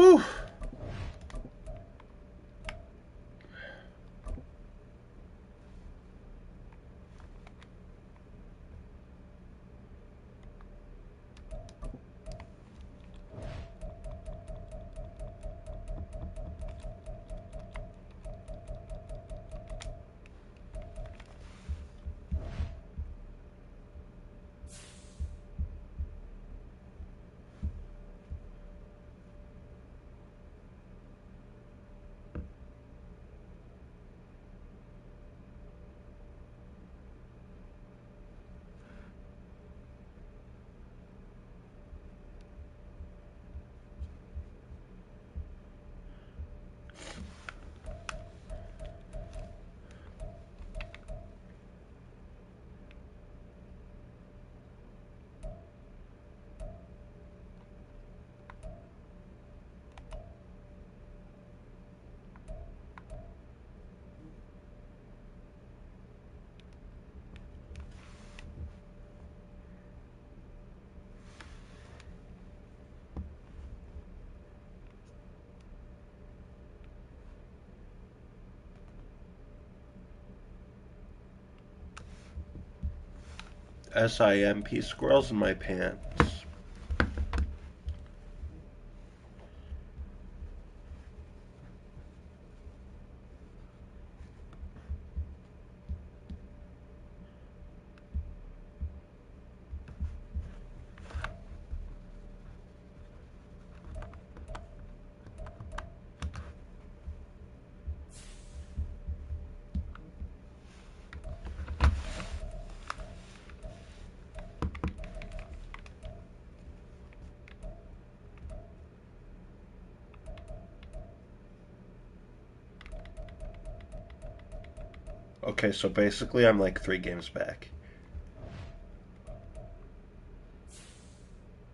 Whew. SIMP squirrels in my pants. Okay, so basically I'm like 3 games back.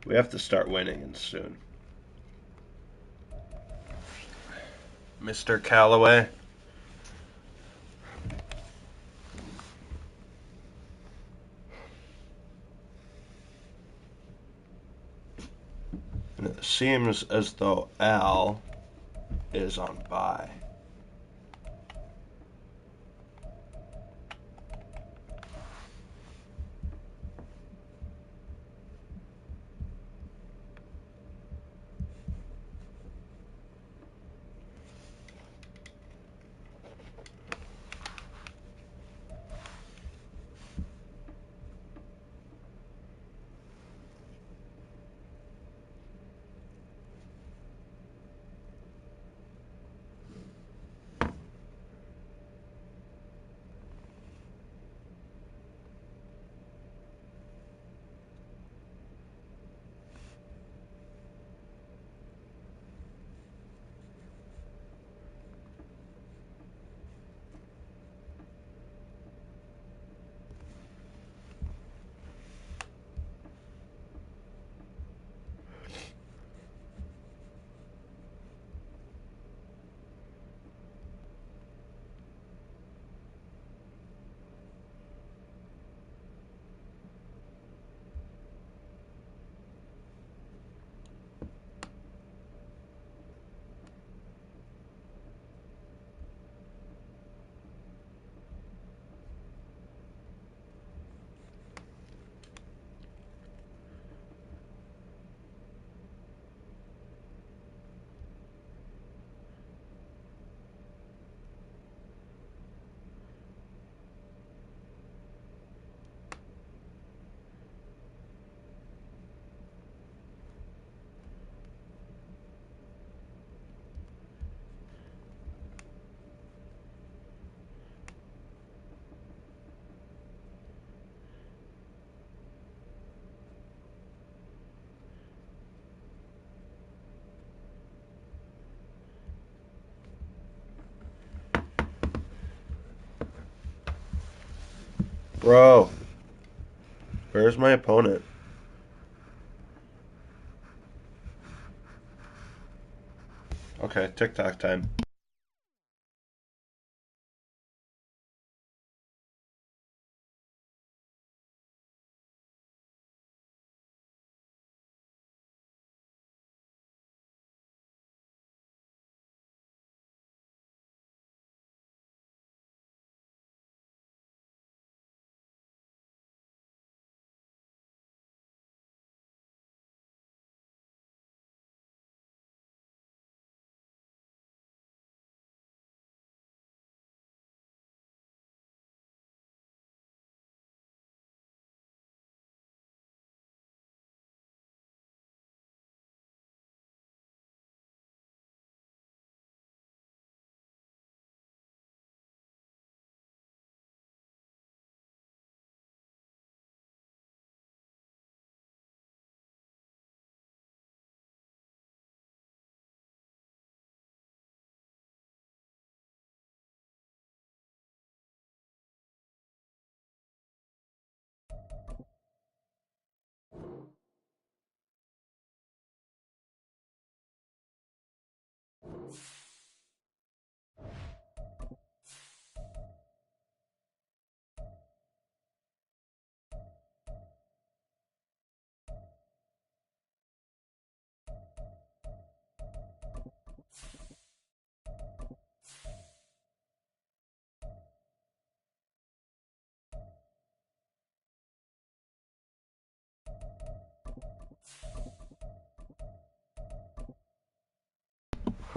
We have to start winning and soon. Mr. Callaway. And it seems as though Al is on bye. Bro, where's my opponent? Okay, TikTok time.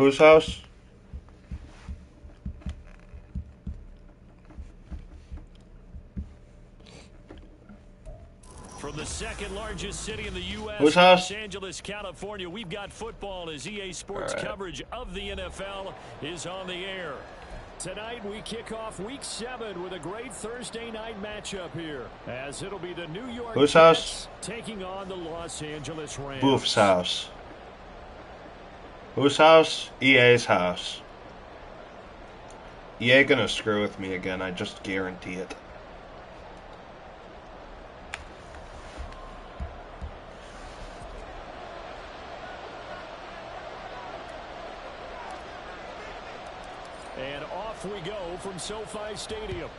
Whose house? From the second largest city in the U.S., Whose house? Los Angeles, California, we've got football as EA Sports coverage of the NFL is on the air. Tonight, we kick off Week 7 with a great Thursday night matchup here, as it'll be the New York Whose Jets house? taking on the Los Angeles Rams. Boof's house. Whose house? EA's house. EA gonna screw with me again, I just guarantee it. And off we go from SoFi Stadium.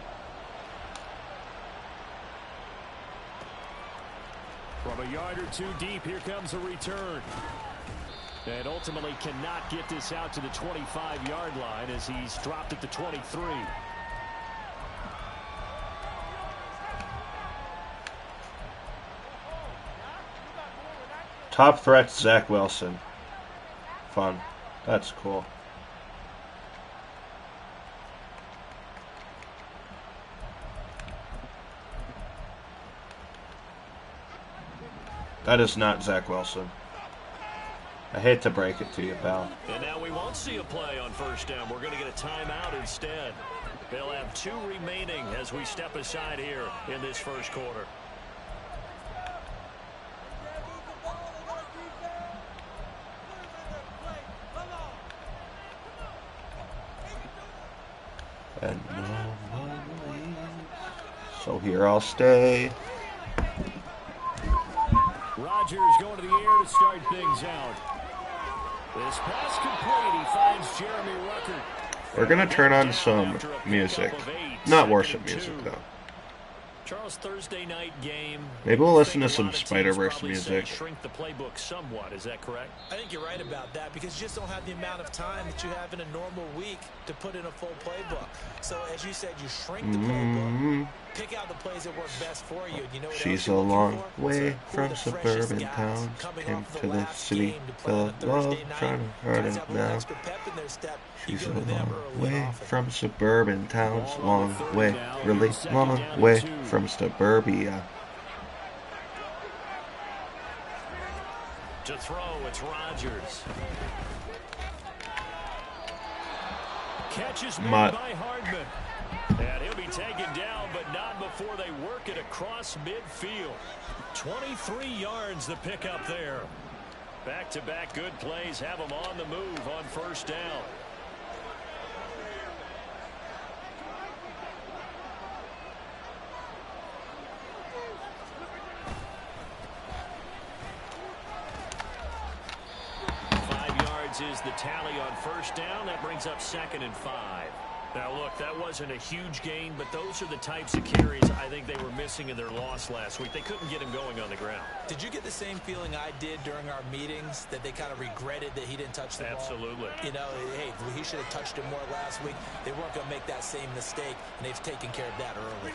From a yard or two deep, here comes a return. And ultimately cannot get this out to the 25-yard line as he's dropped at the 23. Top threats, Zach Wilson. Fun. That's cool. That is not Zach Wilson. I hate to break it to you, pal. And now we won't see a play on first down. We're going to get a timeout instead. They'll have 2 remaining as we step aside here in this first quarter. And no one leaves, so here I'll stay. Rodgers going to the air to start things out. This pass complete. He finds Jeremy Ruckert. We're gonna turn on some music. Not worship music, though. Charles, Thursday night game. Maybe we'll listen to some Spider-Verse music. Shrink the playbook somewhat. Is that correct? I think you're right about that because you just don't have the amount of time that you have in a normal week to put in a full playbook. So as you said, you shrink the playbook, pick out the plays that work best for you. You know what She's a long way from suburban towns, came to the city full of love, trying to hurt it now. She's a long way from suburban towns, long way, really long way from suburbia. To throw, it's Rodgers. Catches made by Hardman. And he'll be taken down, but not before they work it across midfield. 23 yards to pick up there. Back-to-back good plays have them on the move on first down. Is the tally on first down. That brings up 2nd and 5. Now look, that wasn't a huge gain, but those are the types of carries I think they were missing in their loss last week. They couldn't get him going on the ground. Did you get the same feeling I did during our meetings, that they kind of regretted that he didn't touch the ball? Absolutely. You know, hey, he should have touched it more last week. They weren't going to make that same mistake, and they've taken care of that early.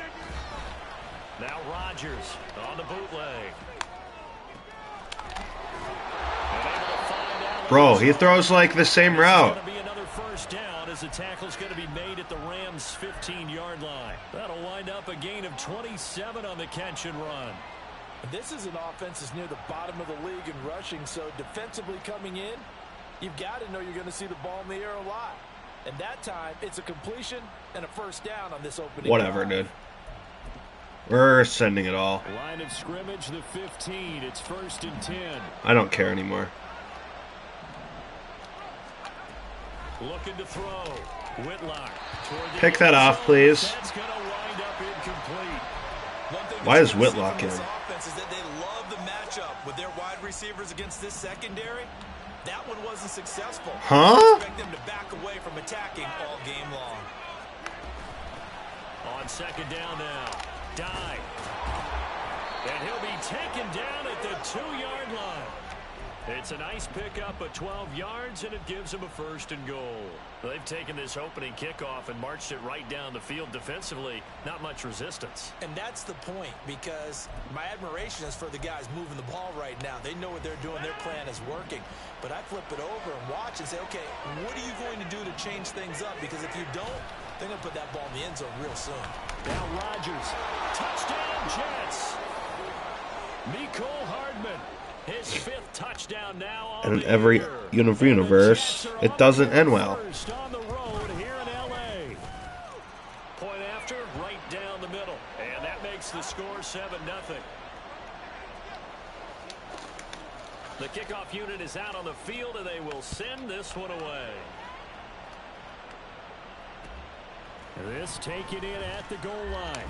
Now Rodgers on the bootleg. Bro, he throws like the same route. It's going to be another first down as the tackle's going to be made at the Rams' 15-yard line. That'll wind up a gain of 27 on the catch and run. This is an offense that's near the bottom of the league in rushing, so defensively coming in, you've got to know you're going to see the ball in the air a lot. And that time, it's a completion and a first down on this opening. Whatever, dude. We're sending it all. Line of scrimmage, the 15. It's 1st and 10. I don't care anymore. Looking to throw. Whitlock. Pick that off, please. That's going to wind up incomplete. Why is Whitlock in? This offense is that they love the matchup with their wide receivers against this secondary. That one wasn't successful. Huh? Expect them to back away from attacking all game long. On 2nd down now. Dive. And he'll be taken down at the 2-yard line. It's a nice pickup of 12 yards, and it gives them a 1st and goal. They've taken this opening kickoff and marched it right down the field defensively. Not much resistance. And that's the point, because my admiration is for the guys moving the ball right now. They know what they're doing. Their plan is working. But I flip it over and watch and say, okay, what are you going to do to change things up? Because if you don't, they're going to put that ball in the end zone real soon. Now Rodgers. Touchdown, Jets. Nicole Hardman. His 5th touchdown now on And in every universe, it doesn't end well. On the road here in LA. Point after, right down the middle. And that makes the score 7-0. The kickoff unit is out on the field, and they will send this one away. This taken in at the goal line.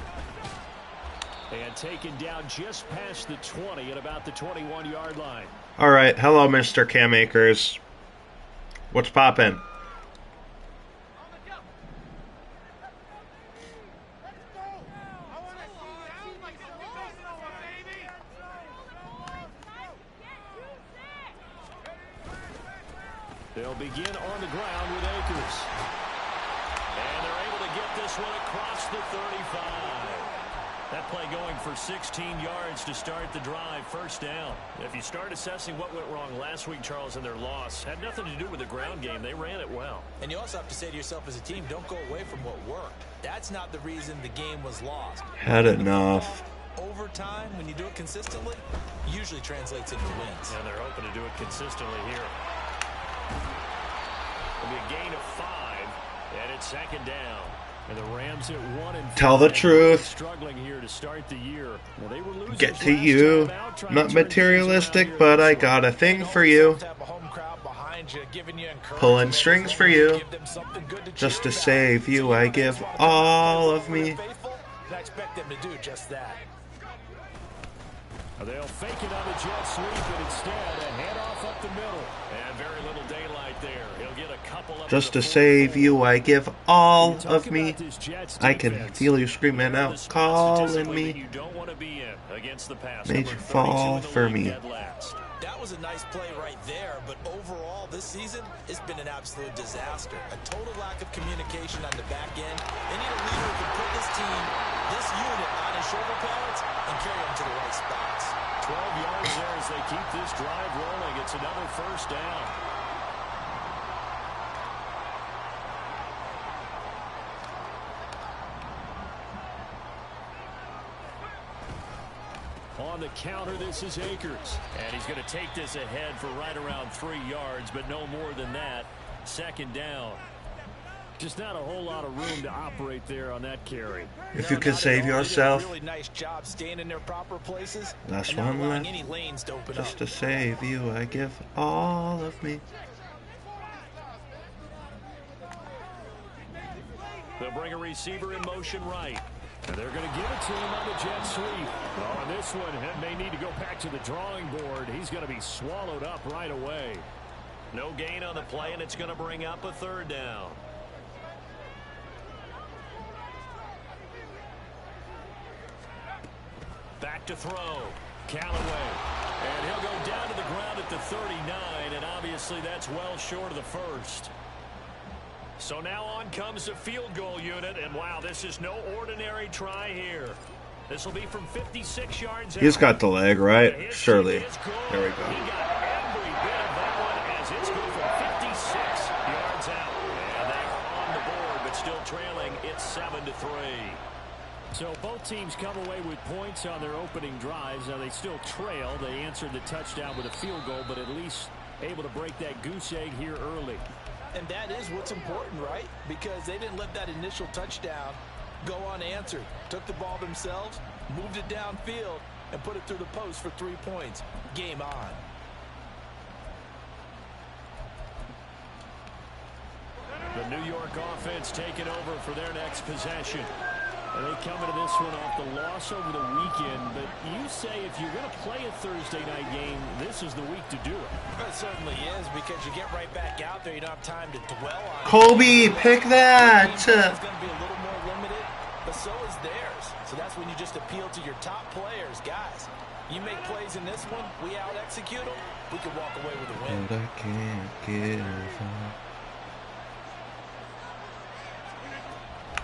And taken down just past the 20 at about the 21-yard line. All right. Hello, Mr. Cam Akers. What's poppin'? They'll begin on the ground with Akers. And they're able to get this one across the 35. That play going for 16 yards to start the drive. 1st down. If you start assessing what went wrong last week, Charles, in their loss, had nothing to do with the ground game. They ran it well. And you also have to say to yourself as a team, don't go away from what worked. That's not the reason the game was lost. Had enough. Over time, when you do it consistently, usually translates into wins. And they're hoping to do it consistently here. It'll be a gain of 5, and it's 2nd down. And the Rams at 1-5. Tell the truth. Struggling here to start the year. Well, they were losers Get to you. Not materialistic, but I got a thing for you. Pulling strings for you. Just to save you, I give all of me. I expect them to do just that. They'll fake it on the jet sweep, but instead a handoff up the middle. And very little daylight there. He'll get a couple up. Just to save you, I give all of me. I can feel you screaming out, calling me. You don't want to be in against the pass. Made you fall for me. That was a nice play right there, but overall this season, it's been an absolute disaster. A total lack of communication on the back end. They need a leader who can put this team, this unit, on his shoulder pads and carry them to the right spots. 12 yards there as they keep this drive rolling. It's another 1st down. On the counter, this is Akers. And he's going to take this ahead for right around 3 yards, but no more than that. 2nd down. Just not a whole lot of room to operate there on that carry. If you can save yourself, really nice job staying in their proper places. Last one left. Just to save you, I give all of me. They'll bring a receiver in motion right. And they're going to give it to him on the jet sweep. Oh, on this one, he may need to go back to the drawing board. He's going to be swallowed up right away. No gain on the play, and it's going to bring up a 3rd down. Back to throw. Callaway. And he'll go down to the ground at the 39, and obviously that's well short of the 1st. So now on comes the field goal unit, and wow, this is no ordinary try here. This will be from 56 yards out. He's got the leg, right? Surely. There we go. He got every bit of that one as it's good from 56 yards out. And they're on the board, but still trailing. It's 7-3. So both teams come away with points on their opening drives. Now they still trail. They answered the touchdown with a field goal, but at least able to break that goose egg here early. And that is what's important, right? Because they didn't let that initial touchdown go unanswered. Took the ball themselves, moved it downfield, and put it through the post for 3 points. Game on. The New York offense taking over for their next possession. And they come into this one off the loss over the weekend, but you say if you're going to play a Thursday night game, this is the week to do it. It certainly is, because you get right back out there. You don't have time to dwell on Kobe, pick that. It's going to be a little more limited, but so is theirs. So that's when you just appeal to your top players. Guys, You make plays in this one, we out-execute them, we can walk away with a win. But I can't give up.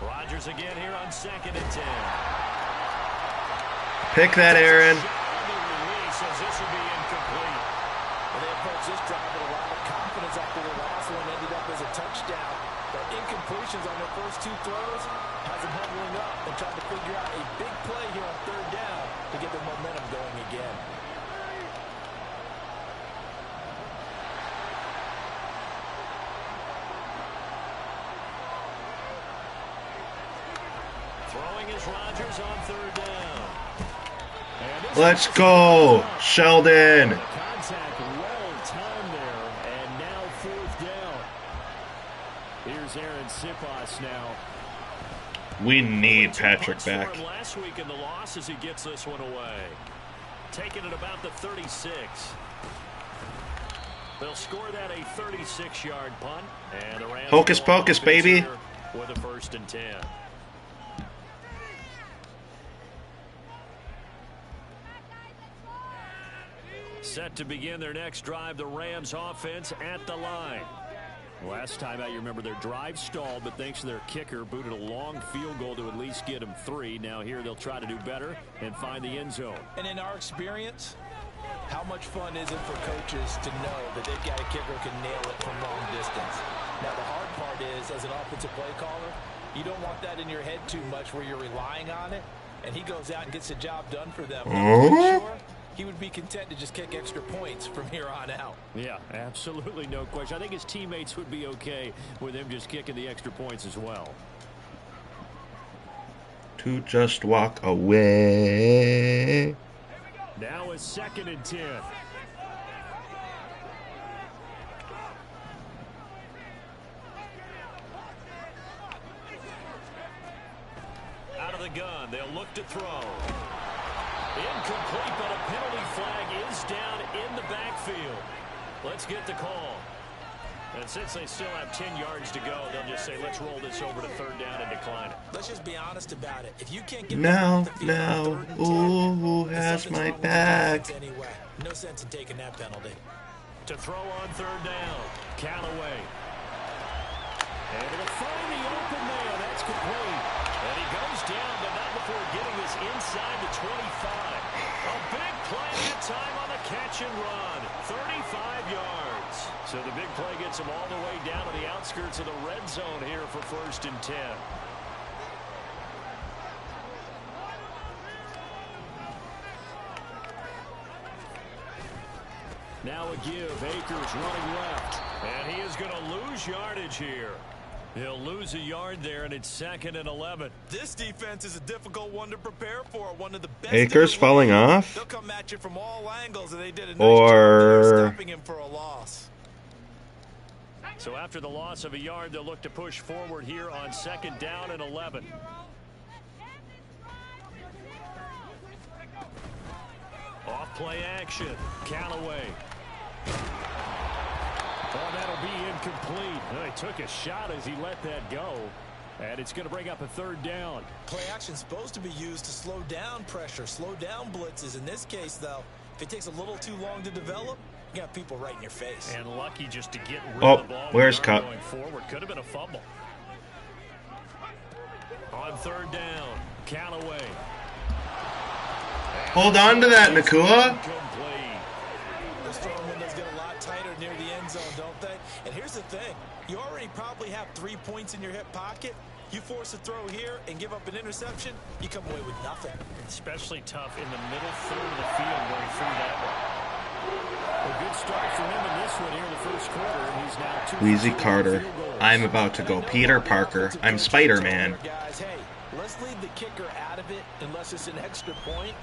Rodgers again here on 2nd and 10. Pick that, Aaron. Says this will be incomplete. Well, they approached this drive with a lot of confidence after the last one ended up as a touchdown. But incompletions on their first 2 throws has them huddling up and trying to figure out a big play here on 3rd down to get their momentum going again. Throwing is Rodgers on 3rd down. Let's go, Sheldon. Contact well timed there, and now 4th down. Here's Aaron Siposs now. We need Patrick back. Last week in the loss as he gets this one away. Taking it about the 36. They'll score that a 36-yard punt. And the Rams Hocus pocus, baby. With a 1st and 10. Set to begin their next drive, the Rams offense at the line. Last time out, you remember their drive stalled, but thanks to their kicker, booted a long field goal to at least get them 3. Now here they'll try to do better and find the end zone. And in our experience, how much fun is it for coaches to know that they've got a kicker who can nail it from long distance? Now the hard part is, as an offensive play caller, you don't want that in your head too much where you're relying on it, and he goes out and gets the job done for them. I'm pretty sure he would be content to just kick extra points from here on out. Yeah, absolutely no question. I think his teammates would be okay with him just kicking the extra points as well. To just walk away. Now a 2nd and 10. Out of the gun, they'll look to throw. Incomplete, but a penalty flag is down in the backfield. Let's get the call. And since they still have 10 yards to go, they'll just say, let's roll this over to 3rd down and decline it. Let's just be honest about it. If you can't get Now, who has my back? Anyway, no sense in taking that penalty. To throw on 3rd down, Callaway. And it'll find the open man. That's complete. And he goes down, but not before getting this inside the 25. A big play that time on the catch and run. 35 yards. So the big play gets him all the way down to the outskirts of the red zone here for 1st and 10. Now a give. Akers running left. And he is going to lose yardage here. He'll lose a yard there, and it's 2nd and 11. This defense is a difficult one to prepare for. One of the best. Akers falling off? They'll come at you from all angles, and they did a nice Or job stopping him for a loss. So after the loss of a yard, they'll look to push forward here on 2nd down and 11. Off play action. Callaway. Oh, that'll be incomplete. He took a shot as he let that go. And it's going to bring up a 3rd down. Play action supposed to be used to slow down pressure, slow down blitzes. In this case, though, if it takes a little too long to develop, you got people right in your face. And lucky just to get rid of the ball. Where's Cup? Going forward. Could have been a fumble. On 3rd down, Callaway. Hold on to that, Nakua. Those throwing windows get a lot tighter near the end zone, don't they? And here's the thing. You already probably have 3 points in your hip pocket. You force a throw here and give up an interception, you come away with nothing. Especially tough in the middle third of the field going through that one. A good start for him in this one here in the first quarter. And he's now 2 Wheezy Carter. I'm about to go Peter Parker. I'm Spider-Man. Guys, hey, let's leave the kicker out of it unless it's an extra point.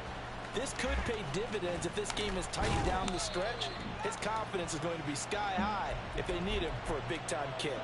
This could pay dividends if this game is tight down the stretch. His confidence is going to be sky high if they need him for a big-time kick.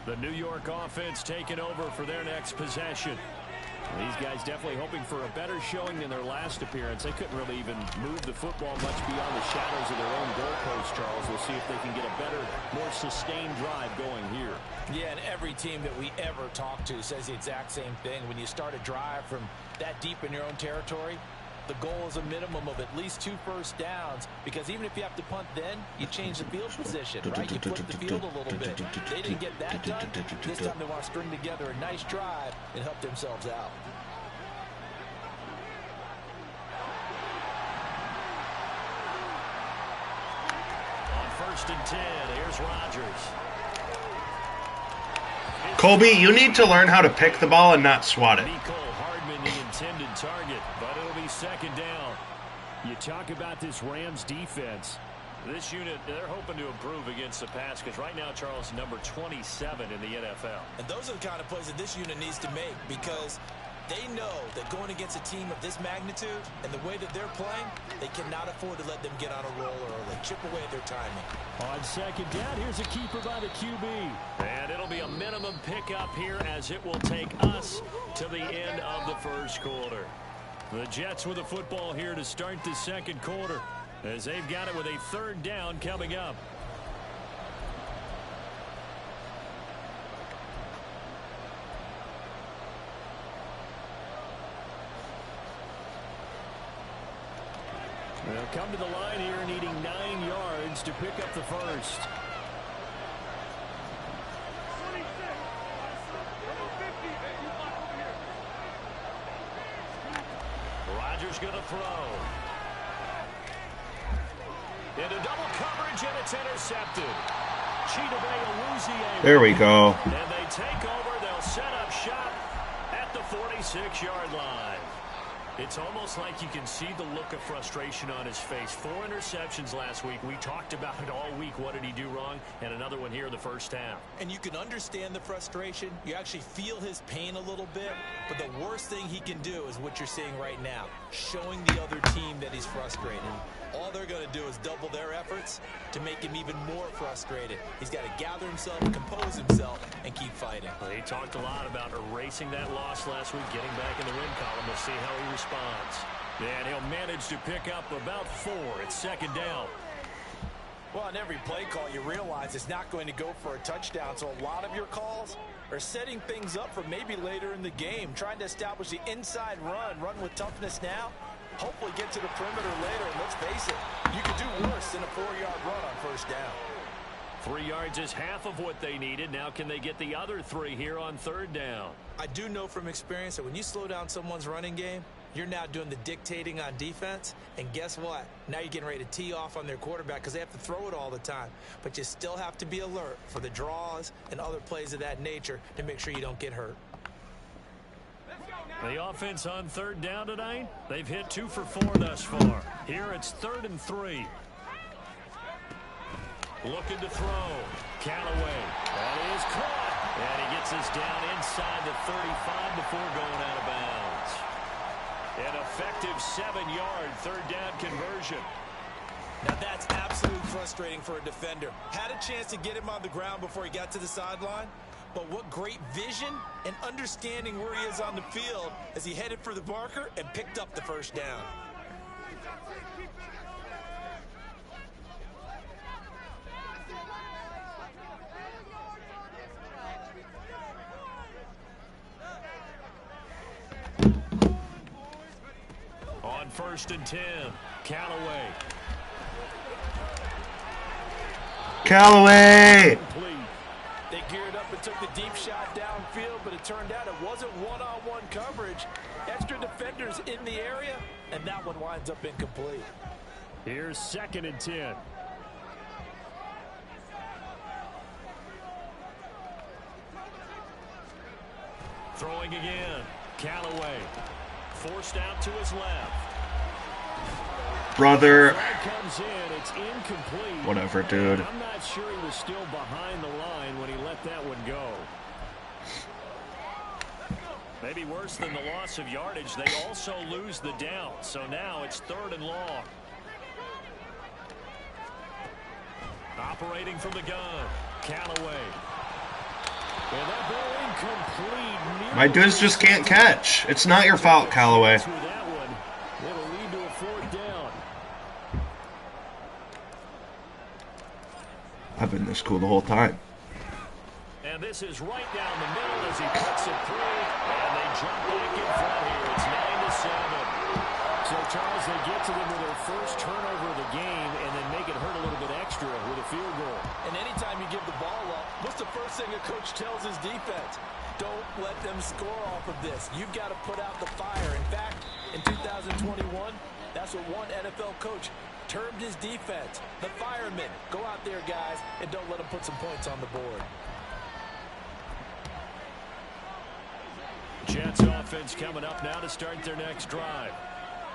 The New York offense taking over for their next possession. These guys definitely hoping for a better showing than their last appearance. They couldn't really even move the football much beyond the shadows of their own goalpost, Charles. We'll see if they can get a better, more sustained drive going here. Yeah, and every team that we ever talk to says the exact same thing. When you start a drive from that deep in your own territory, the goal is a minimum of at least 2 first downs, because even if you have to punt then, you change the field position, right? You flip the field a little bit. They didn't get that done. This time they want to string together a nice drive and help themselves out. On 1st and 10, here's Rodgers. Colby, you need to learn how to pick the ball and not swat it. The intended target, but it'll be 2nd down. You talk about this Rams defense. This unit, they're hoping to improve against the pass, because right now, Charles, number 27 in the NFL. And those are the kind of plays that this unit needs to make, because they know that going against a team of this magnitude and the way that they're playing, they cannot afford to let them get on a roll early. Chip away at their timing. On 2nd down, here's a keeper by the QB. And it'll be a minimum pickup here, as it will take us to the end of the 1st quarter. The Jets with the football here to start the 2nd quarter, as they've got it with a 3rd down coming up. They'll come to the line here needing 9 yards to pick up the 1st. Rodgers going to throw. Into double coverage, and it's intercepted. There we go. And they take over. They'll set up shop at the 46-yard line. It's almost like you can see the look of frustration on his face. 4 interceptions last week. We talked about it all week. What did he do wrong? And another one here in the 1st half. And you can understand the frustration. You actually feel his pain a little bit. But the worst thing he can do is what you're seeing right now, showing the other team that he's frustrated. All they're going to do is double their efforts to make him even more frustrated. He's got to gather himself, compose himself, and keep fighting. Well, he talked a lot about erasing that loss last week, getting back in the win column. We'll see how he responds. And he'll manage to pick up about 4. It's 2nd down. Well, on every play call, you realize it's not going to go for a touchdown, so a lot of your calls are setting things up for maybe later in the game, trying to establish the inside run with toughness now, hopefully get to the perimeter later. And let's face it, you could do worse than a 4-yard run on 1st down. 3 yards is half of what they needed. Now can they get the other 3 here on 3rd down? I do know from experience that when you slow down someone's running game, you're now doing the dictating on defense. And guess what? Now you're getting ready to tee off on their quarterback because they have to throw it all the time. But you still have to be alert for the draws and other plays of that nature to make sure you don't get hurt. The offense on 3rd down tonight, they've hit 2 for 4 thus far. Here it's 3rd and 3. Looking to throw. Callaway. That is caught. And he gets us down inside the 35 before going out of bounds. An effective 7-yard 3rd down conversion. Now that's absolutely frustrating for a defender. Had a chance to get him on the ground before he got to the sideline. But what great vision and understanding where he is on the field as he headed for the marker and picked up the 1st down. On 1st and 10, Callaway. Callaway! They geared up and took the deep shot downfield, but it turned out it wasn't one-on-one coverage. Extra defenders in the area, and that one winds up incomplete. Here's 2nd and 10. Throwing again. Callaway. Forced out to his left. Brother. Comes in. It's incomplete. Whatever, dude. I'm not sure he was still behind the line when he let that one go. Maybe worse than the loss of yardage, they also lose the down. So now it's 3rd and long. Operating from the gun. Callaway. And that ball incomplete. My dudes just can't catch. It's not your fault, Callaway. It'll lead to a 4th down. I've been this cool the whole time. And this is right down the middle as he puts it through. And they jump back in front here. It's 9-7. So, Charles, they get to them with their first turnover of the game and then make it hurt a little bit extra with a field goal. And anytime you give the ball up, what's the first thing a coach tells his defense? Don't let them score off of this. You've got to put out the fire. In fact, in 2021, that's what one NFL coach termed his defense. The firemen. Go out there, guys, and don't let them put some points on the board. Jets offense coming up now to start their next drive.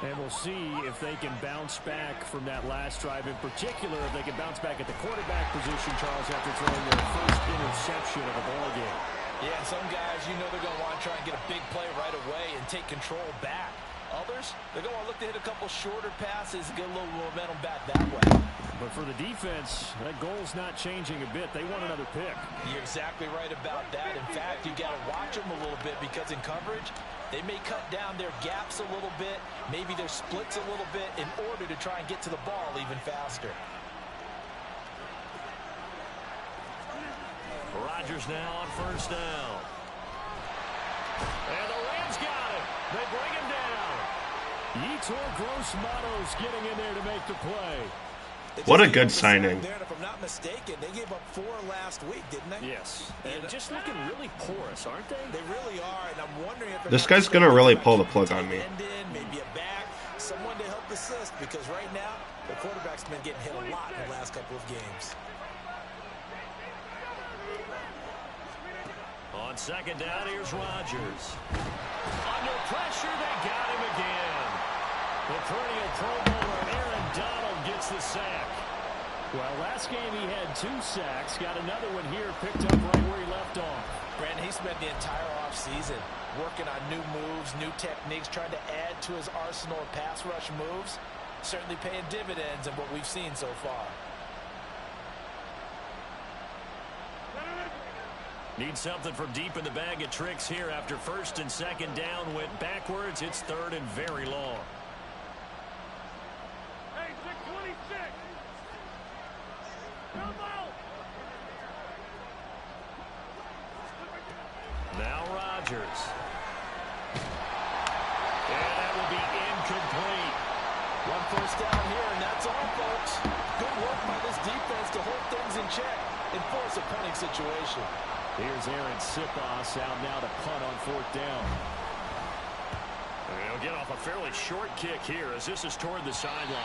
And we'll see if they can bounce back from that last drive. In particular, if they can bounce back at the quarterback position, Charles, after throwing their first interception of the ball game. Yeah, some guys, you know they're going to want to try and get a big play right away and take control back. Others, they're going to look to hit a couple shorter passes and get a little momentum back that way. But for the defense, that goal's not changing a bit. They want another pick. You're exactly right about that. In fact, you got to watch them a little bit because in coverage, they may cut down their gaps a little bit, maybe their splits a little bit in order to try and get to the ball even faster. Rodgers now on 1st down. And the Rams got it. They bring him down. Yetur Gross-Matos getting in there to make the play. What a good signing. There, if I'm not mistaken, they gave up 4 last week, didn't they? Yes. And just looking really porous, aren't they? They really are, and I'm wondering if this guy's going to really pull the plug on me. Maybe a back, someone to help assist, because right now, the quarterback's been getting hit a lot in the last couple of games. On 2nd down, here's Rodgers. Under pressure, they got him again. The perennial Pro Bowler Aaron Donald gets the sack. Well, last game he had 2 sacks. Got another one here, picked up right where he left off. Brandon, he spent the entire offseason working on new moves, new techniques, trying to add to his arsenal of pass rush moves. Certainly paying dividends in what we've seen so far. Need something from deep in the bag of tricks here after 1st and 2nd down went backwards. It's 3rd and very long. Hey, 626. Come out. Now Rodgers. And that will be incomplete. 1 first down here, and that's all, folks. Good work by this defense to hold things in check and force a punting situation. Here's Aaron Sipos out now to punt on 4th down. They'll get off a fairly short kick here as this is toward the sideline.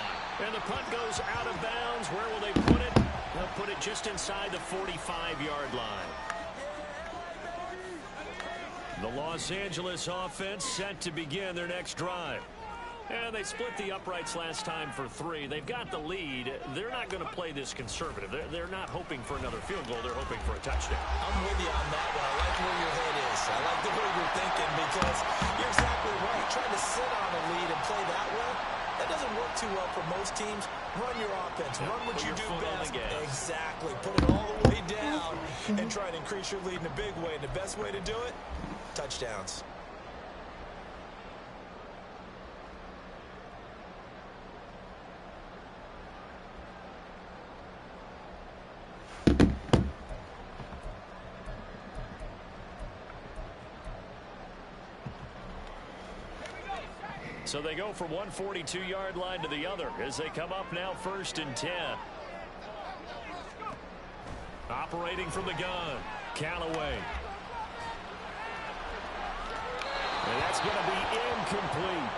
And the punt goes out of bounds. Where will they put it? They'll put it just inside the 45-yard line. The Los Angeles offense set to begin their next drive. And they split the uprights last time for 3. They've got the lead. They're not going to play this conservative. They're not hoping for another field goal. They're hoping for a touchdown. I'm with you on that one. I like where your head is. I like the way you're thinking because you're exactly right. Trying to sit on a lead and play that way, that doesn't work too well for most teams. Run your offense. Run what you do best. Exactly. Put it all the way down and try to increase your lead in a big way. And the best way to do it, touchdowns. So they go from one 42-yard line to the other as they come up now 1st and 10. Operating from the gun, Callaway. And that's going to be incomplete.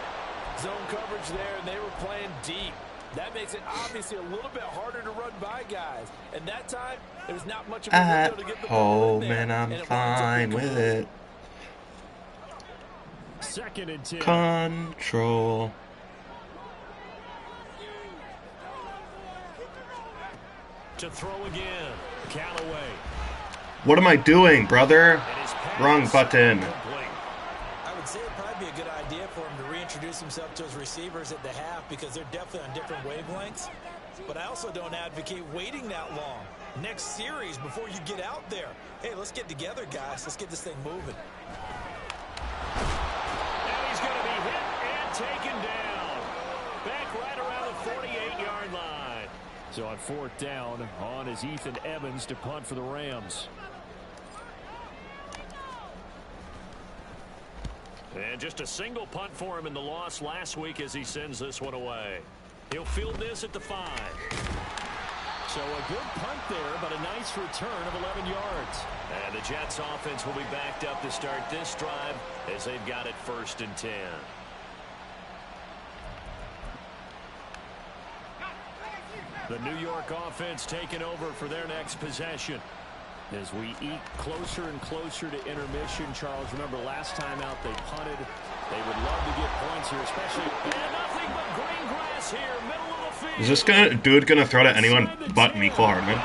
Zone coverage there, and they were playing deep. That makes it obviously a little bit harder to run by guys. And that time, there was not much of a window to get the ball in there. And I'm fine with it. 2nd and 10. Control. To throw again, Callaway. What am I doing, brother? Wrong button. I would say it'd probably be a good idea for him to reintroduce himself to his receivers at the half because they're definitely on different wavelengths. but I also don't advocate waiting that long. Next series before you get out there. Hey, let's get together, guys. Let's get this thing moving. And he's going to be hit and taken down. Back right around the 48-yard line. So on 4th down, on is Ethan Evans to punt for the Rams. And just a single punt for him in the loss last week as he sends this one away. He'll field this at the 5. So a good punt there, but a nice return of 11 yards. And the Jets offense will be backed up to start this drive as they've got it 1st and 10. The New York offense taking over for their next possession. As we eke closer and closer to intermission, Charles, remember last time out they punted. They would love to get points here, especially. And nothing but green grass here, middle of the field. Is this dude gonna throw to anyone but Mecole Hardman?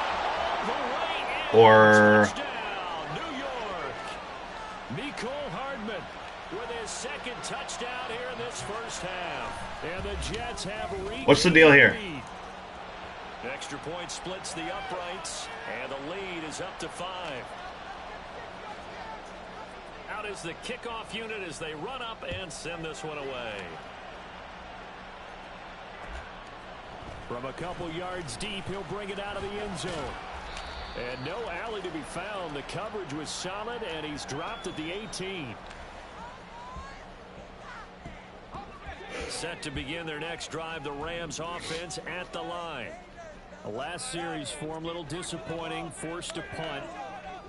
Or New York. Mecole Hardman with his 2nd touchdown here in this first half. And the Jets have reached. What's the deal here? Extra point splits the uprights, and the lead is up to 5. Out is the kickoff unit as they run up and send this one away. From a couple yards deep, he'll bring it out of the end zone. And no alley to be found. The coverage was solid, and he's dropped at the 18. Set to begin their next drive, the Rams offense at the line. The last series for him, a little disappointing, forced to punt.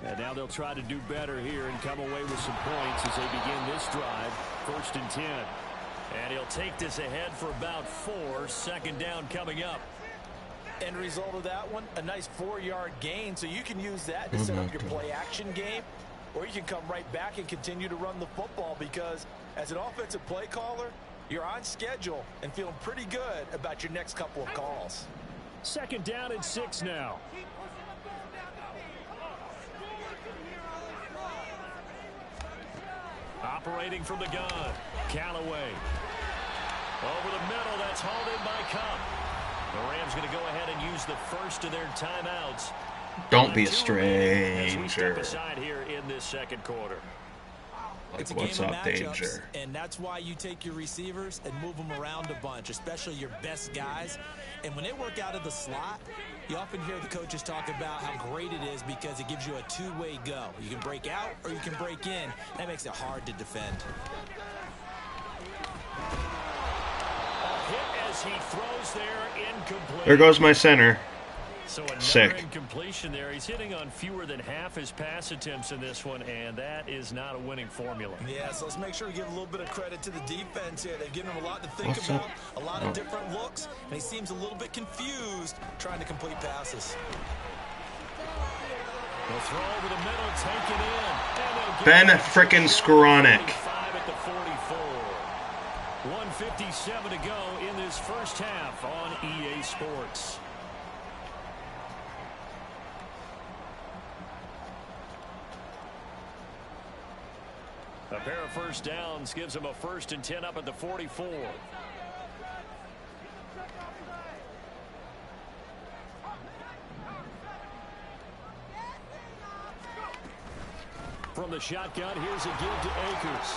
And now they'll try to do better here and come away with some points as they begin this drive, 1st and 10. And he'll take this ahead for about 4, 2nd down coming up. End result of that one, a nice 4-yard gain, so you can use that to set up your play-action game, or you can come right back and continue to run the football because as an offensive play caller, you're on schedule and feeling pretty good about your next couple of calls. 2nd down and 6 now. Operating from the gun, Callaway. Over the middle, that's hauled in by Cup. The Rams going to go ahead and use the first of their timeouts. Don't be a As we step stranger. aside here in this 2nd quarter. It's a What's game of up, matchups, danger? and that's why you take your receivers and move them around a bunch, especially your best guys. And when they work out of the slot, you often hear the coaches talk about how great it is because it gives you a two-way go. You can break out or you can break in. That makes it hard to defend. A hit as he throws there, incomplete. There goes my center. So another Sick. incompletion there. He's hitting on fewer than half his pass attempts in this one, and that is not a winning formula. Yeah, so let's make sure we give a little bit of credit to the defense here. They've given him a lot to think What's about, up? a lot of different looks, and he seems a little bit confused trying to complete passes. They'll throw over the middle, taken in. And Ben frickin' Skoranek. 5 at the 44. 1:57 to go in this first half on EA Sports. A pair of first downs gives him a 1st and 10 up at the 44. From the shotgun, here's a give to Akers.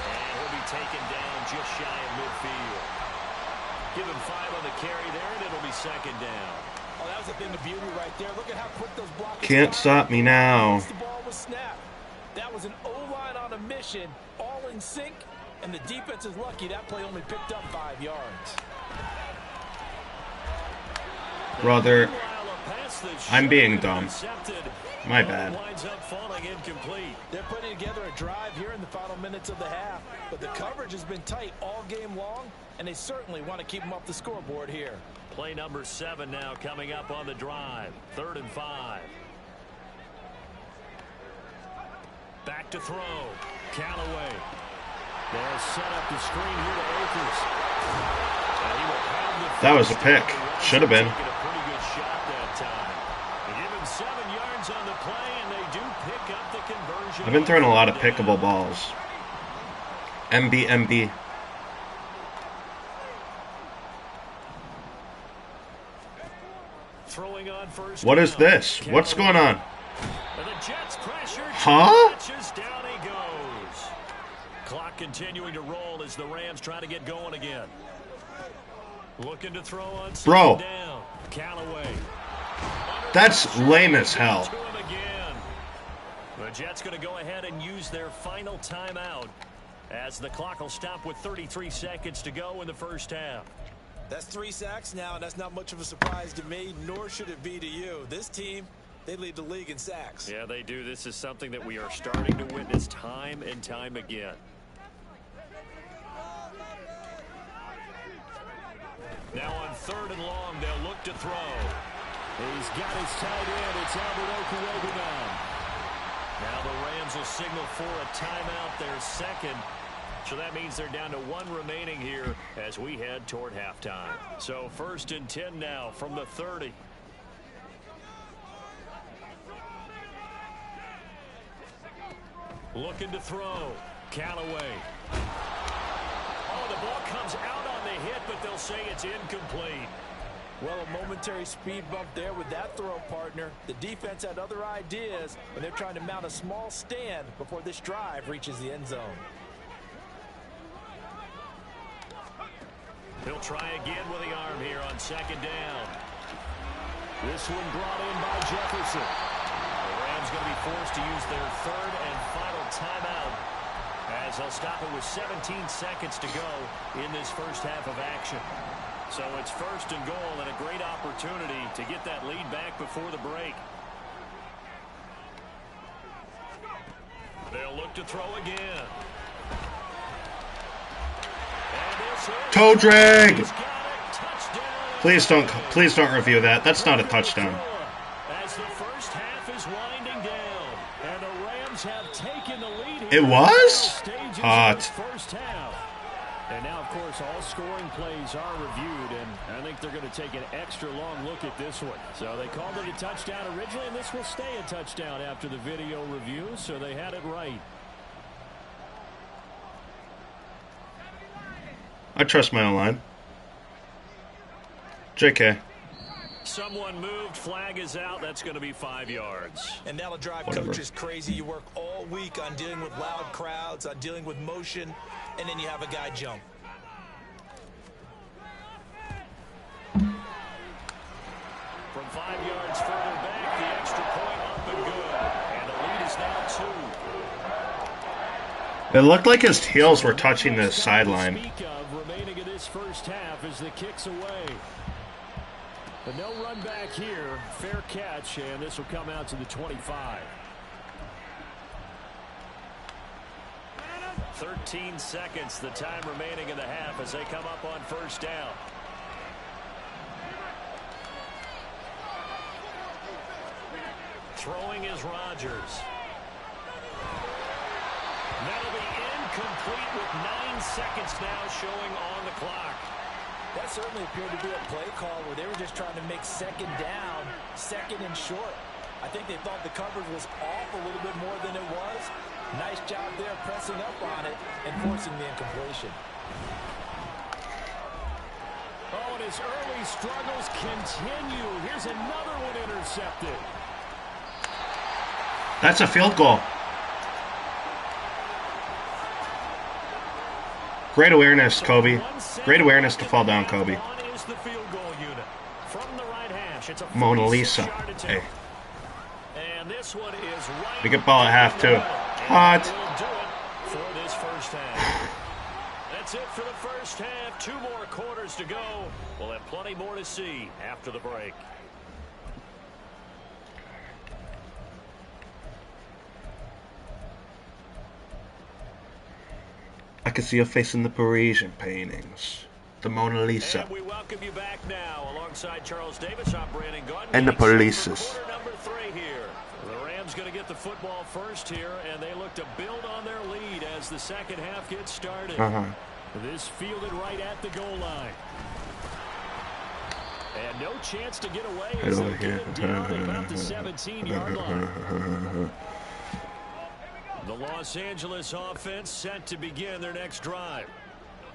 And he'll be taken down just shy of midfield. Give him 5 on the carry there, and it'll be 2nd down. Oh, that was a thing of beauty right there. Look at how quick those blockers Can't stop me now. The ball was snapped. That was an O-line on a mission, all in sync, and the defense is lucky that play only picked up 5 yards. Brother, Meanwhile, a pass that I'm should being have been dumb. intercepted. My Ball bad. winds up falling incomplete. They're putting together a drive here in the final minutes of the half, but the coverage has been tight all game long, and they certainly want to keep them off the scoreboard here. Play number 7 now coming up on the drive. 3rd and 5. Back to throw. Callaway. They'll set up the screen here to Akers. And he will have the That was a first pick. down. Should have been. Taking a pretty good shot that time. They give him 7 yards on the play, and they do pick up the conversion. I've been throwing a lot of pickable balls. MB. first What is down. this? What's going on? And the Jets pressure. Huh? Down he goes. Clock continuing to roll as the Rams try to get going again. Looking to throw on Bro. down. Callaway. That's lame as hell. The Jets going to go ahead and use their final timeout as the clock will stop with 33 seconds to go in the first half. That's 3 sacks now, and that's not much of a surprise to me, nor should it be to you. This team, they lead the league in sacks. Yeah, they do. This is something that we are starting to witness time and time again. Now on 3rd and long, they'll look to throw. He's got his tight end. It's Albert Okurogu now. Now the Rams will signal for a timeout, their second. So that means they're down to 1 remaining here as we head toward halftime. So 1st and 10 now from the 30. Looking to throw. Callaway. Oh, the ball comes out on the hit, but they'll say it's incomplete. Well, a momentary speed bump there with that throw, partner. The defense had other ideas, and they're trying to mount a small stand before this drive reaches the end zone. He'll try again with the arm here on 2nd down. This one brought in by Jefferson. The Rams going to be forced to use their 3rd and final timeout as they'll stop it with 17 seconds to go in this first half of action. So it's 1st and goal and a great opportunity to get that lead back before the break. They'll look to throw again. Toe drag. Please don't review that. That's not a touchdown. As the first half is winding down, and the Rams have taken the lead. It was hot. First half. And now, of course, all scoring plays are reviewed, and I think they're going to take an extra long look at this one. So they called it a touchdown originally, and this will stay a touchdown after the video review, so they had it right. I trust my own line. JK. Someone moved. Flag is out. That's going to be 5 yards. And that'll drive Whatever. coaches crazy. You work all week on dealing with loud crowds, on dealing with motion, and then you have a guy jump. From 5 yards further back, the extra point up and good. And the lead is now 2. It looked like his heels were touching the sideline. Speak of remaining in this first half as the kick's away. But no run back here. Fair catch, and this will come out to the 25. 13 seconds, the time remaining in the half as they come up on 1st down. Throwing is Rodgers. That'll be incomplete with 9 seconds now showing on the clock. That certainly appeared to be a play call where they were just trying to make 2nd down, 2nd and short. I think they thought the coverage was off a little bit more than it was. Nice job there pressing up on it and forcing the incompletion. Oh, and his early struggles continue. Here's another one intercepted. That's a field goal. Great awareness, Kobe. Great awareness to fall down, Kobe. Mona Lisa. Hey. And this one is right. We get ball at half, too. Hot. For this first half. That's it for the first half. 2 more quarters to go. We'll have plenty more to see after the break. I can see your face in the Parisian paintings. The Mona Lisa. And we welcome you back now alongside Charles Davis. I'm Brandon Gunn. And the Polices. Quarter number 3 here. The Rams going to get the football first here, and they look to build on their lead as the second half gets started. This fielded right at the goal line. And no chance to get away as they'll get it down at about the 17-yard line. The Los Angeles offense set to begin their next drive.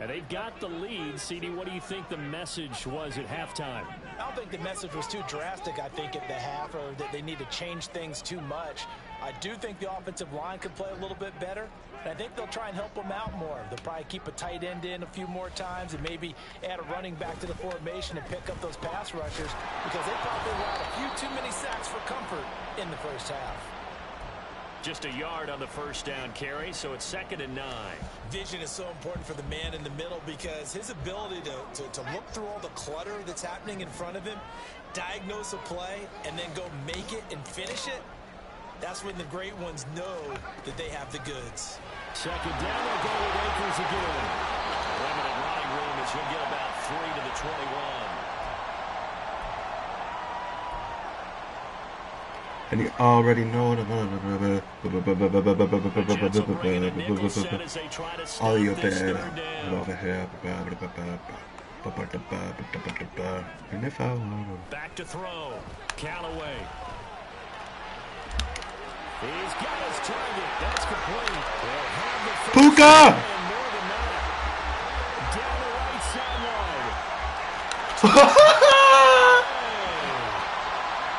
And they've got the lead. CD, what do you think the message was at halftime? I don't think the message was too drastic, I think, at the half, or that they need to change things too much. I do think the offensive line could play a little bit better, and I think they'll try and help them out more. They'll probably keep a tight end in a few more times and maybe add a running back to the formation and pick up those pass rushers, because they probably allowed a few too many sacks for comfort in the first half. Just a yard on the first down carry, so it's 2nd and 9. Vision is so important for the man in the middle, because his ability to look through all the clutter that's happening in front of him, diagnose a play, and then go make it and finish it, that's when the great ones know that they have the goods. 2nd down, they'll go with Akers again. Limited running room as he'll get about 3 to the 21. And you already know all your bad over here. And if I want back to throw, Callaway. He's got his target. That's complete. They'll have the first Puka! And more than that. Down the right sideline.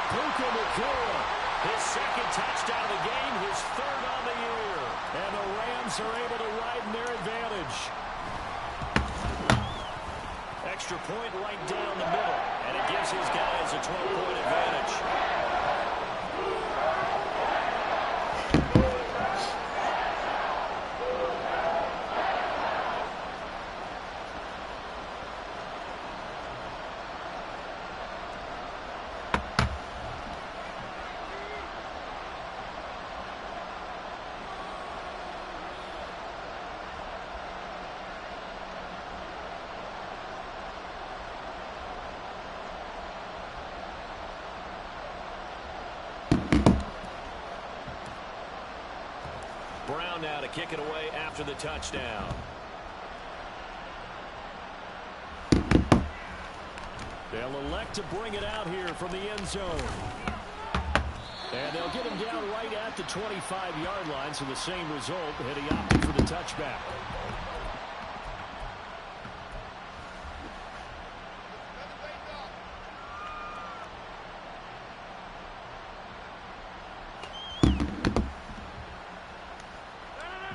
Puka Nakua. His 2nd touchdown of the game, his 3rd on the year. And the Rams are able to widen their advantage. Extra point right down the middle. And it gives his guys a 12-point advantage. Brown now to kick it away after the touchdown. They'll elect to bring it out here from the end zone. And they'll get him down right at the 25-yard line, so the same result, and he opted for the touchback.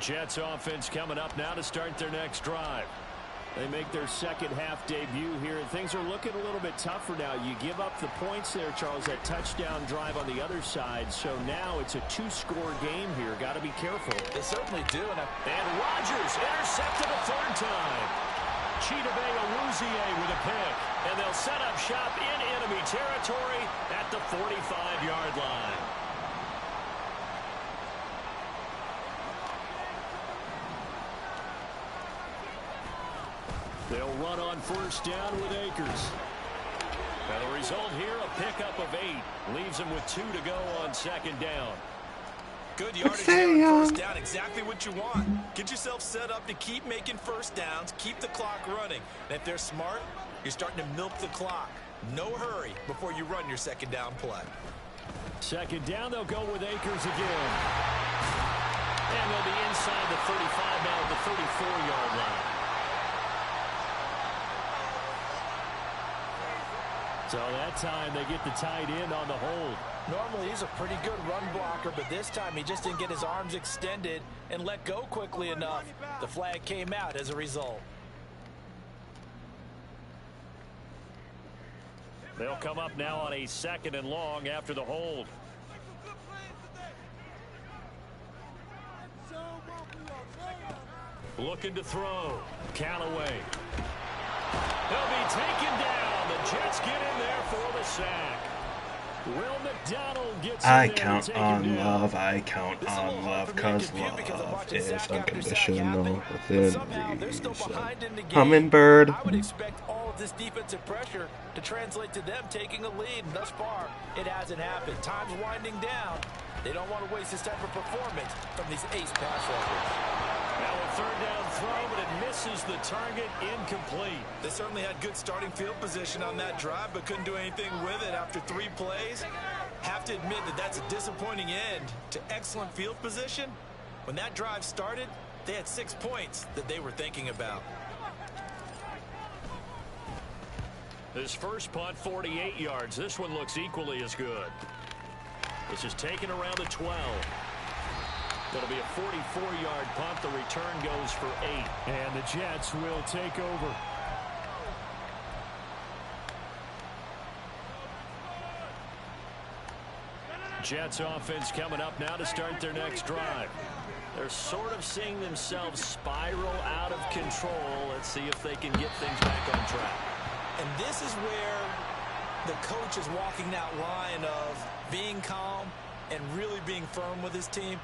Jets offense coming up now to start their next drive. They make their second half debut here, and things are looking a little bit tougher now. You give up the points there, Charles, that touchdown drive on the other side. So now it's a 2-score game here. Got to be careful. They certainly do. And Rodgers intercepted a 3rd time. Chidobe Awuzie with a pick. And they'll set up shop in enemy territory at the 45-yard line. They'll run on 1st down with Akers. And the result here, a pickup of 8. Leaves him with 2 to go on 2nd down. Good yardage here on 1st down. Exactly what you want. Get yourself set up to keep making 1st downs. Keep the clock running. And if they're smart, you're starting to milk the clock. No hurry before you run your 2nd down play. 2nd down, they'll go with Akers again. And they'll be inside the 35 now at the 34-yard line. So that time they get the tight end on the hold. Normally he's a pretty good run blocker, but this time he just didn't get his arms extended and let go quickly enough. The flag came out as a result. They'll come up now on a 2nd and long after the hold. Looking to throw. Callaway. He'll be taken down. The Jets get in there for the sack. Will McDonald gets in I there count on love. I count on love because love is unconditional within reason. Hummingbird. I would expect all of this defensive pressure to translate to them taking a lead. And thus far, it hasn't happened. Time's winding down. They don't want to waste this type of performance from these ace pass rushers. Now a 3rd down throw, but it misses the target, incomplete. They certainly had good starting field position on that drive, but couldn't do anything with it after 3 plays. Have to admit that that's a disappointing end to excellent field position. When that drive started, they had 6 points that they were thinking about. His first punt, 48 yards. This one looks equally as good. This is taken around the 12. That'll be a 44-yard punt. The return goes for 8. And the Jets will take over. Jets offense coming up now to start their next drive. They're sort of seeing themselves spiral out of control. Let's see if they can get things back on track. And this is where the coach is walking that line of being calm and really being firm with his team.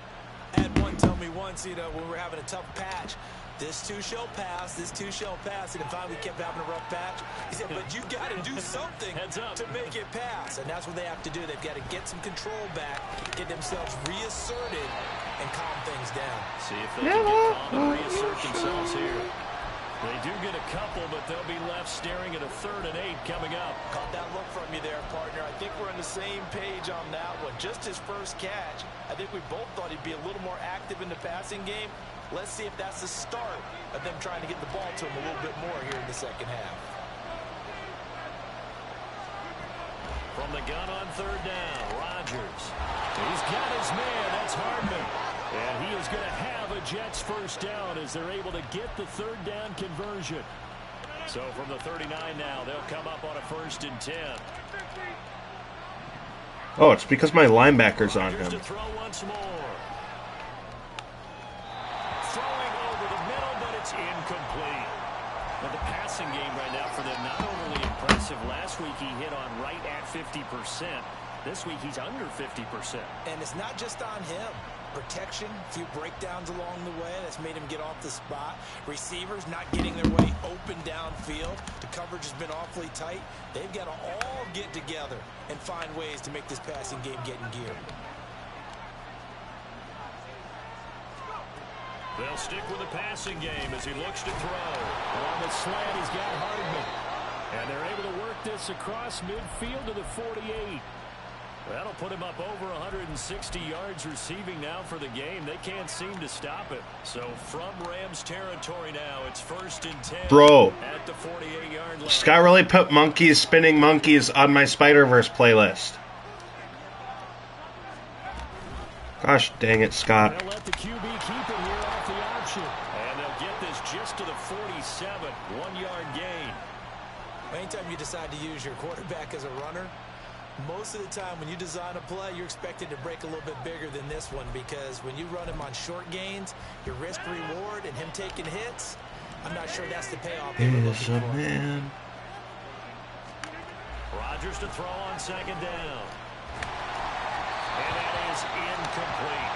I had one tell me once, when we were having a tough patch, this too shall pass, this too shall pass. And finally we kept having a rough patch. He said, but you got to do something to make it pass. And that's what they have to do. They've got to get some control back, get themselves reasserted, and calm things down. See if they can get calm and reassert themselves here. They do get a couple, but they'll be left staring at a 3rd and 8 coming up. Caught that look from you there, partner. I think we're on the same page on that one. Just his first catch. I think we both thought he'd be a little more active in the passing game. Let's see if that's the start of them trying to get the ball to him a little bit more here in the second half. From the gun on 3rd down, Rodgers. He's got his man. That's Hardman. And he is going to have a Jets first down as they're able to get the 3rd down conversion. So from the 39 now, they'll come up on a 1st and 10. Oh, it's because my linebacker's on him. To throw once more. Throwing over the middle, but it's incomplete. But the passing game right now for them, not overly impressive. Last week he hit on right at 50%. This week he's under 50%. And it's not just on him. Protection, a few breakdowns along the way. That's made him get off the spot. Receivers not getting their way open downfield. The coverage has been awfully tight. They've got to all get together and find ways to make this passing game get in gear. They'll stick with the passing game as he looks to throw. On the slant, he's got Hardman. And they're able to work this across midfield to the 48. That'll put him up over 160 yards receiving now for the game. They can't seem to stop it. So from Rams territory now, it's 1st and 10. Bro, at the 48-yard line. Scott really put monkeys spinning monkeys on my Spider-Verse playlist. Gosh dang it, Scott. They'll let the QB keep it here off the option. And they'll get this just to the 47. 1-yard gain. Anytime you decide to use your quarterback as a runner, most of the time when you design a play, you're expected to break a little bit bigger than this one, because when you run him on short gains, your risk reward and him taking hits, I'm not sure that's the payoff they were looking for. Man. Rodgers to throw on 2nd down. And that is incomplete.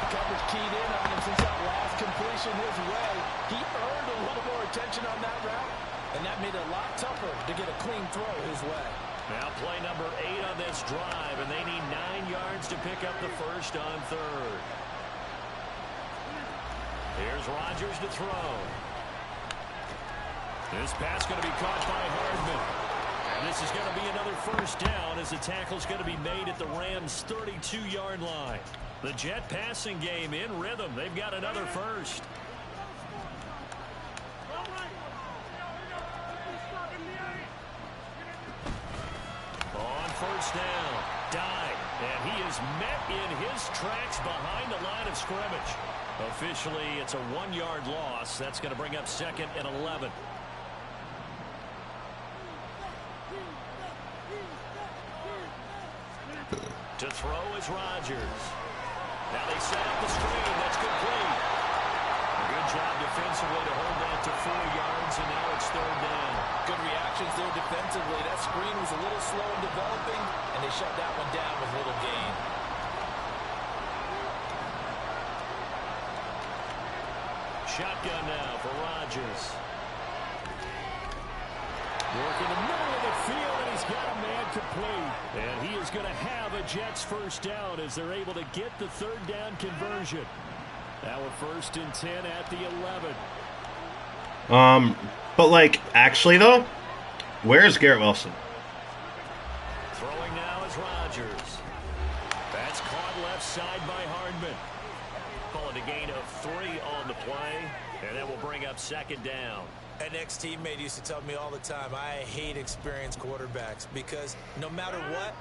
The coverage keyed in on him since that last completion his way. He earned a little more attention on that route, and that made it a lot tougher to get a clean throw his way. Now play number 8 on this drive, and they need 9 yards to pick up the 1st on 3rd. Here's Rodgers to throw. This pass going to be caught by Hardman. And this is going to be another 1st down as the tackle's going to be made at the Rams' 32-yard line. The Jet passing game in rhythm. They've got another 1st. On 1st down, dive, and he is met in his tracks behind the line of scrimmage. Officially, it's a 1-yard loss. That's going to bring up 2nd and 11. To throw is Rodgers. Now they set up the screen. That's complete. A good job defensively to hold that to 4 yards, and now it's 3rd down. Good reactions there defensively. That screen was a little slow in developing, and they shut that one down with little gain. Shotgun now for Rodgers. Working the middle of the field, and he's got a man complete. And he is going to have a Jets 1st down as they're able to get the 3rd down conversion. Now we're 1st and 10 at the 11. But like, actually though, where's Garrett Wilson? Throwing now is Rodgers. That's caught left side by Hardman. Calling a gain of 3 on the play, and that will bring up 2nd down. An ex-teammate used to tell me all the time, I hate experienced quarterbacks because no matter what,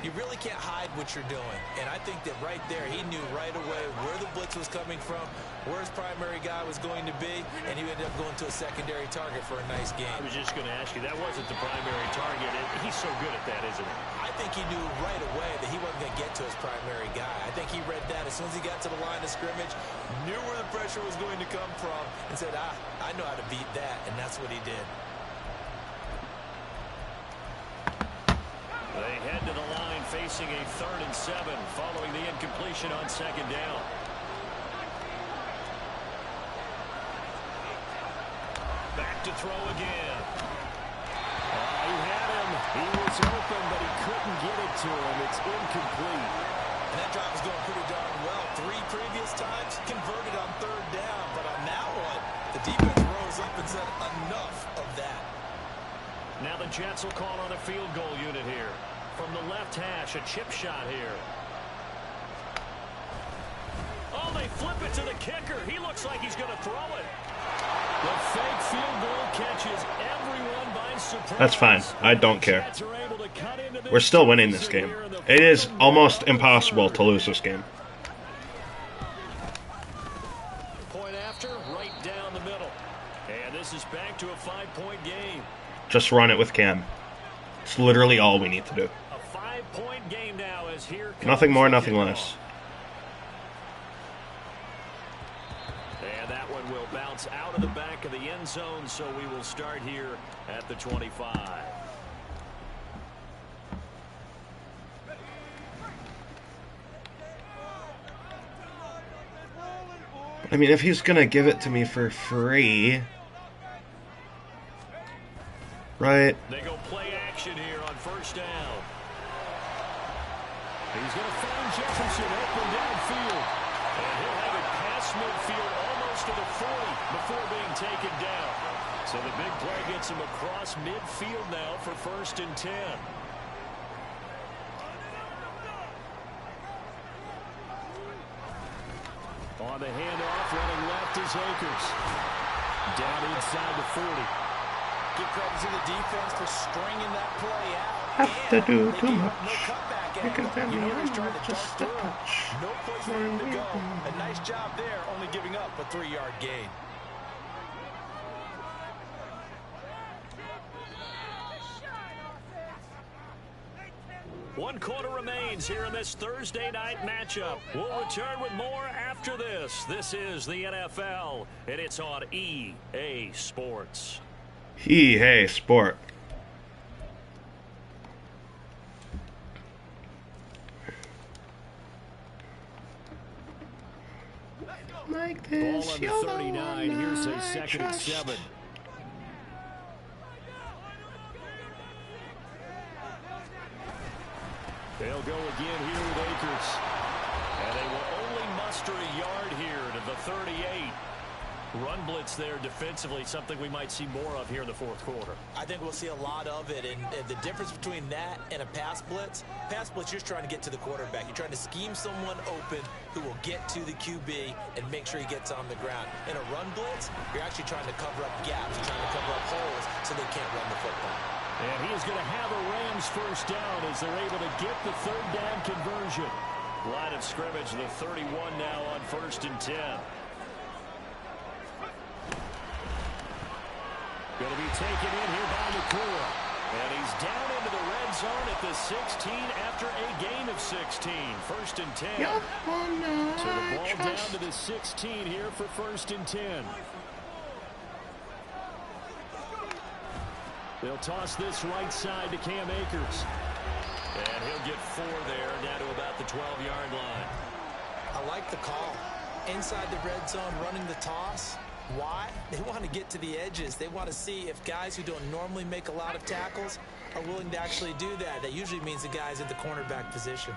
you really can't hide what you're doing. And I think that right there, he knew right away where the blitz was coming from, where his primary guy was going to be, and he ended up going to a secondary target for a nice game. I was just going to ask you, that wasn't the primary target, and he's so good at that, isn't he? I think he knew right away that he wasn't going to get to his primary guy. I think he read that as soon as he got to the line of scrimmage, knew where the pressure was going to come from, and said, I know how to beat that, and that's what he did. They head to the line facing a 3rd and 7 following the incompletion on 2nd down. Back to throw again. He had him. He was open, but he couldn't get it to him. It's incomplete. And that drive was going pretty darn well. 3 previous times converted on 3rd down, but on that one, the defense rose up and said enough of that. Now the Jets will call on a field goal unit here. From the left hash, a chip shot here. Oh, they flip it to the kicker. He looks like he's going to throw it. The fake field goal catches everyone by surprise. That's fine. I don't care. We're still winning this game. It is almost impossible to lose this game. Point after, right down the middle. And this is back to a 5-point game. Just run it with Cam. It's literally all we need to do. A 5-point game now as here comes nothing more, nothing less. And that one will bounce out of the back of the end zone, so we will start here at the 25. I mean, if he's going to give it to me for free, right? They go play action here on 1st down. He's going to find Jefferson open downfield. And he'll have it past midfield almost to the 40 before being taken down. So the big play gets him across midfield now for 1st and 10. On the handoff, running left is Akers. Down inside the 40. Give credit to the defense for stringing that play out. Have to do too much. No cutback You can tell me he's I'm trying to just dart a through. touch. No place for him to go. A nice job there, only giving up a 3-yard gain. One quarter remains here in this Thursday night matchup. We'll return with more after this. This is the NFL, and it's on EA Sports. Hey, sport. Like this, Ball on the 39. Here's a 2nd and 7. They'll go again here with Akers. And they will only muster a yard here to the 38. Run blitz there defensively, something we might see more of here in the 4th quarter. I think we'll see a lot of it, and the difference between that and a pass blitz, you're just trying to get to the quarterback. You're trying to scheme someone open who will get to the QB and make sure he gets on the ground. In a run blitz, you're actually trying to cover up gaps. You're trying to cover up holes so they can't run the football. And he is going to have a Rams 1st down as they're able to get the 3rd down conversion. Line of scrimmage, the 31 now on 1st and 10. Going to be taken in here by Nakua. And he's down into the red zone at the 16 after a gain of 16. 1st and 10. So the ball down to the 16 here for 1st and 10. They'll toss this right side to Cam Akers. And he'll get 4 there, down to about the 12-yard line. I like the call. Inside the red zone, running the toss. Why? They want to get to the edges. They want to see if guys who don't normally make a lot of tackles are willing to actually do that. That usually means the guy's at the cornerback position.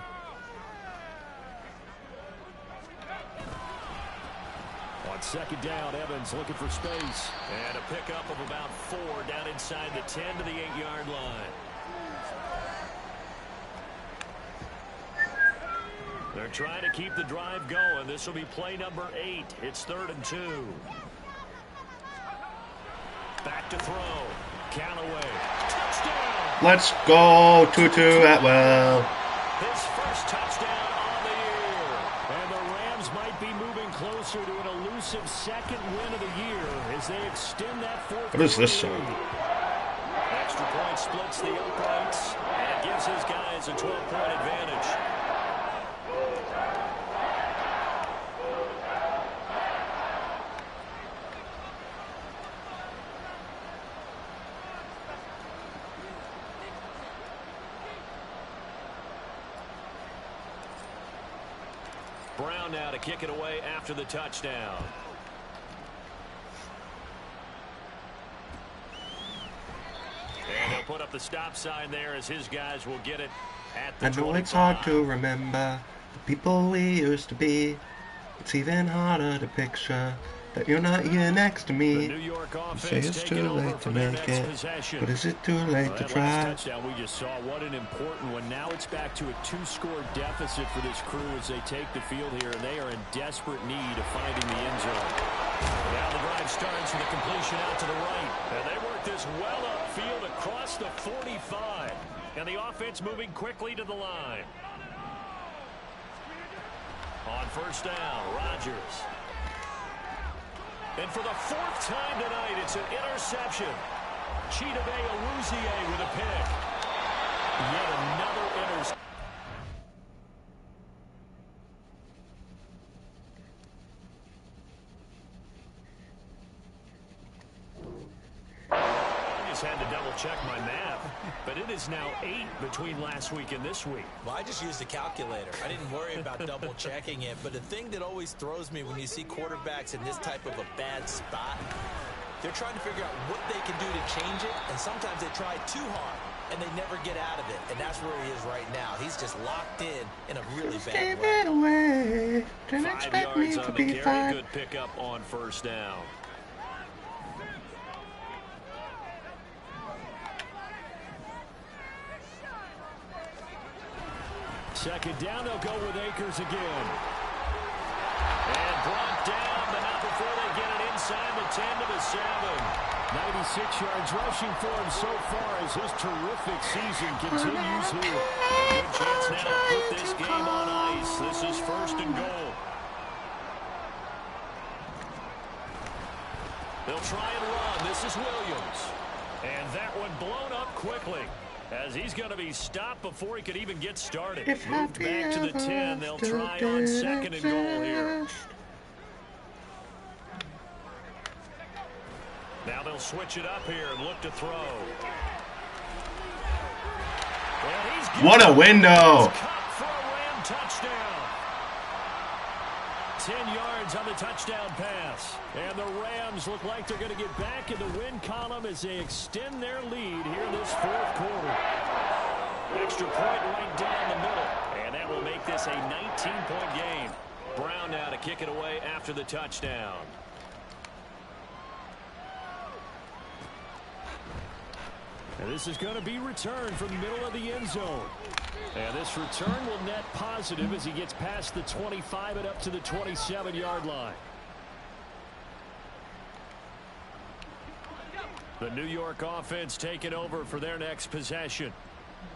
On 2nd down, Evans looking for space. And a pickup of about 4 down inside the 10 to the 8-yard line. They're trying to keep the drive going. This will be play number 8. It's 3rd and 2. Back back to throw. Callaway. Touchdown. Let's go, Tutu Atwell. His first touchdown on the year. And the Rams might be moving closer to an elusive second win of the year as they extend that fourth. What is this song? Extra point splits the uprights and gives his guys a 12-point advantage. Brown now to kick it away after the touchdown. And he'll put up the stop sign there as his guys will get it at the 25. I know it's hard to remember the people we used to be. It's even harder to picture that you're not here next to me. The New York offense say it's too late to make it, possession. but is it too late to try? Last touchdown we just saw, what an important one. Now it's back to a 2-score deficit for this crew as they take the field here, and they are in desperate need of finding the end zone. Now the drive starts with a completion out to the right, and they work this well upfield across the 45, and the offense moving quickly to the line. On first down, Rodgers. And for the 4th time tonight, it's an interception. Idkb with a pick. Yet another interception. I just had to double-check my math, but it is now 8 between last week and this week. Well, I just used a calculator. I didn't worry about double-checking it, but the thing that always throws me when you see quarterbacks in this type of a bad spot, they're trying to figure out what they can do to change it, and sometimes they try too hard, and they never get out of it, and that's where he is right now. He's just locked in a really bad way. It away. Didn't 5 expect me yards to on be the carry. fine. Good pickup on first down. Second down, they'll go with Akers again. And brought down, but not before they get it inside the 10 to the 7. 96 yards rushing for him so far as his terrific season continues here. A good chance now to put this game on ice. This is first and goal. They'll try and run. This is Williams. And that one blown up quickly, as he's going to be stopped before he could even get started. Moved back to the 10. They'll try on second and goal here. Now they'll switch it up here and look to throw. What a window! For a Ram touchdown. 10 yards on the touchdown pass. And the Rams look like they're going to get back in the win column as they extend their lead here in this 4th quarter. Extra point right down the middle. And that will make this a 19-point game. Brown now to kick it away after the touchdown. And this is going to be returned from the middle of the end zone. And this return will net positive as he gets past the 25 and up to the 27-yard line. The New York offense taking over for their next possession.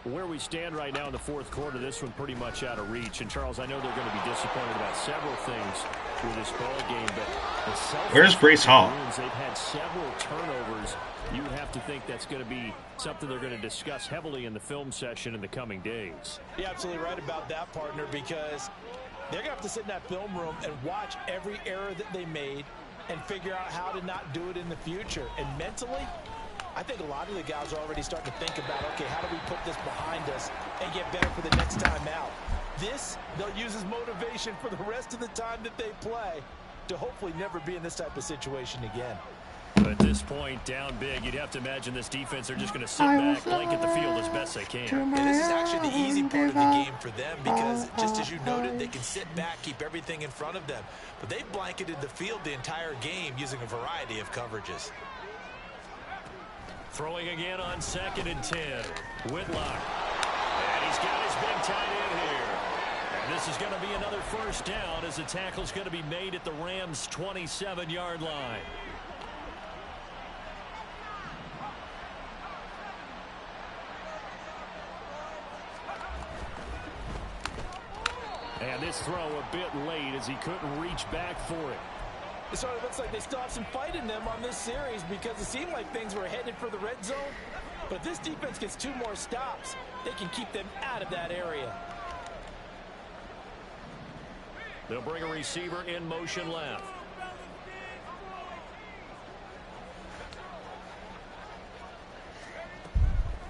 Where we stand right now in the 4th quarter, this one pretty much out of reach. And, Charles, I know they're going to be disappointed about several things with this ball game, but the where's Breece Hall? They've had several turnovers. You would have to think that's going to be something they're going to discuss heavily in the film session in the coming days. You're absolutely right about that, partner, because they're going to have to sit in that film room and watch every error that they made and figure out how to not do it in the future. And mentally, I think a lot of the guys are already starting to think about, okay, how do we put this behind us and get better for the next time out? This, they'll use as motivation for the rest of the time that they play to hopefully never be in this type of situation again. But at this point, down big, you'd have to imagine this defense, they're just going to sit back, blanket the field as best they can. And this is actually the easy part of the game for them because, just as you noted, they can sit back, keep everything in front of them. But they've blanketed the field the entire game using a variety of coverages. Throwing again on 2nd and 10. Whitlock. And he's got his big tight end here. And this is going to be another first down as the tackle's going to be made at the Rams' 27-yard line. his throw a bit late as he couldn't reach back for it. It sort of looks like they still have some fight in them on this series because it seemed like things were headed for the red zone. But if this defense gets 2 more stops, they can keep them out of that area. They'll bring a receiver in motion left.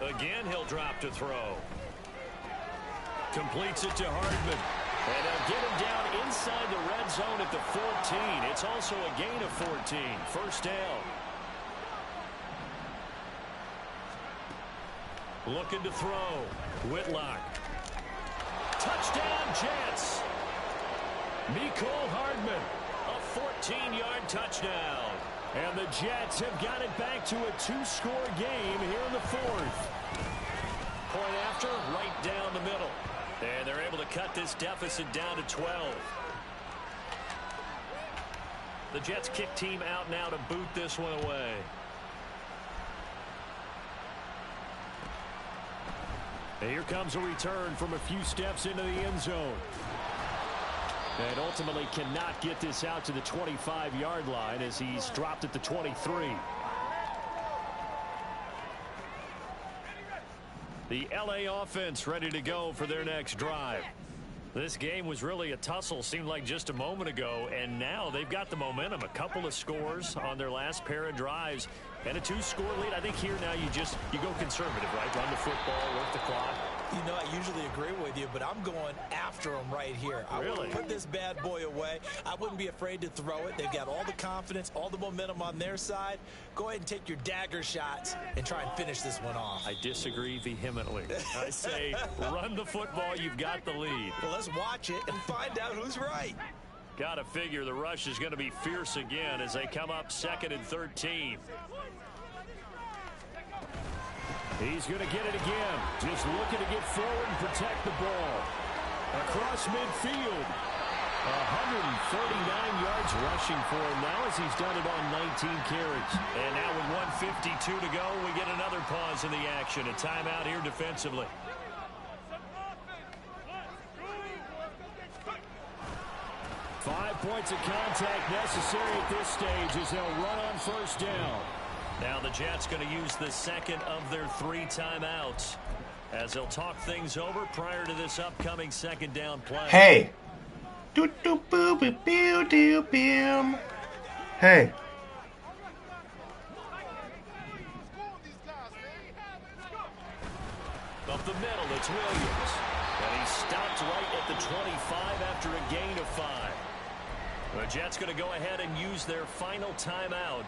Again, he'll drop to throw. Completes it to Hardman. And they'll get him down inside the red zone at the 14. It's also a gain of 14. First down. Looking to throw. Whitlock. Touchdown, Jets. Mecole Hardman. A 14-yard touchdown. And the Jets have got it back to a 2-score game here in the 4th. Point after, right down the middle. And they're able to cut this deficit down to 12. The Jets kick team out now to boot this one away. And here comes a return from a few steps into the end zone. And ultimately cannot get this out to the 25-yard line as he's dropped at the 23. The LA offense ready to go for their next drive. This game was really a tussle, seemed like just a moment ago, and now they've got the momentum. A couple of scores on their last pair of drives and a 2-score lead. I think here now you go conservative, right? Run the football, work the clock. You know, I usually agree with you, but I'm going after them right here. I Really? want to put this bad boy away. I wouldn't be afraid to throw it. They've got all the confidence, all the momentum on their side. Go ahead and take your dagger shots and try and finish this one off. I disagree vehemently. I say run the football. You've got the lead. Well, let's watch it and find out who's right. Got to figure the rush is going to be fierce again as they come up 2nd and 13. He's going to get it again. Just looking to get forward and protect the ball. Across midfield. 139 yards rushing for him now as he's done it on 19 carries. And now with 1:52 to go, we get another pause in the action. A timeout here defensively. Five points of contact necessary at this stage as they'll run on first down. Now the Jets going to use the second of their 3 timeouts as they'll talk things over prior to this upcoming second down play. Hey. Hey. Up the middle, it's Williams. And he stopped right at the 25 after a gain of 5. The Jets going to go ahead and use their final timeout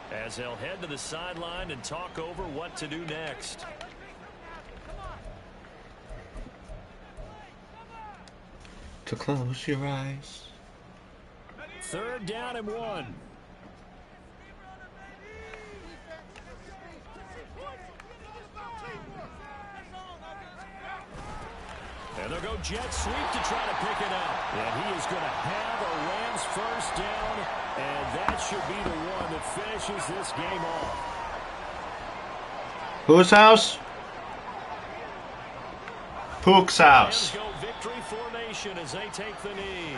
as they'll head to the sideline and talk over what to do next. To close your eyes. 3rd down and 1. And they'll go jet sweep to try to pick it up. And he is going to have a Rams first down, and that should be the one that finishes this game off. Whose house? Pook's house. Rams go victory formation as they take the knee.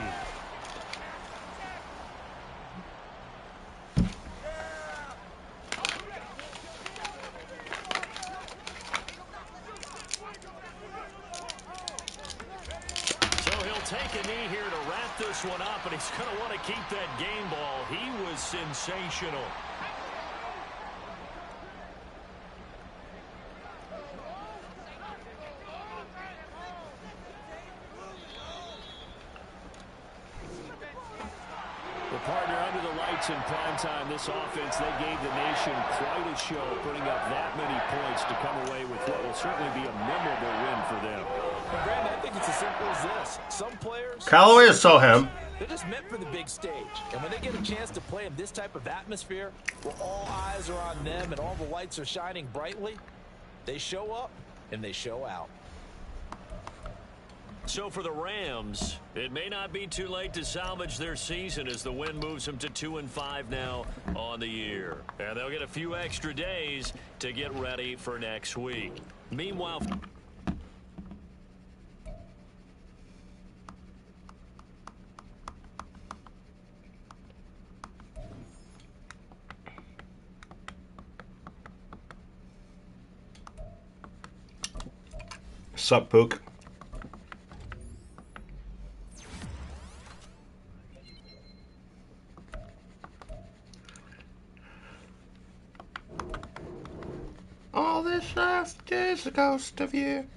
Take a knee here to wrap this one up, and he's going to want to keep that game ball. He was sensational. The partner under the lights in primetime, this offense, they gave the nation quite a show, putting up that many points to come away with what will certainly be a memorable win for them. And Brandon, I think it's as simple as this. Some players, Callaway is so him. they're just meant for the big stage. And when they get a chance to play in this type of atmosphere, where all eyes are on them and all the lights are shining brightly, they show up and they show out. So for the Rams, it may not be too late to salvage their season as the win moves them to 2-5 now on the year. And they'll get a few extra days to get ready for next week. Meanwhile, Sup, Pook? All this left is a ghost of you.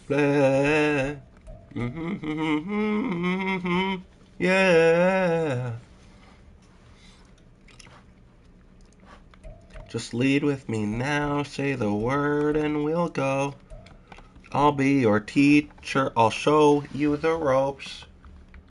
Blah. Yeah. Just lead with me now, say the word and we'll go. I'll be your teacher, I'll show you the ropes.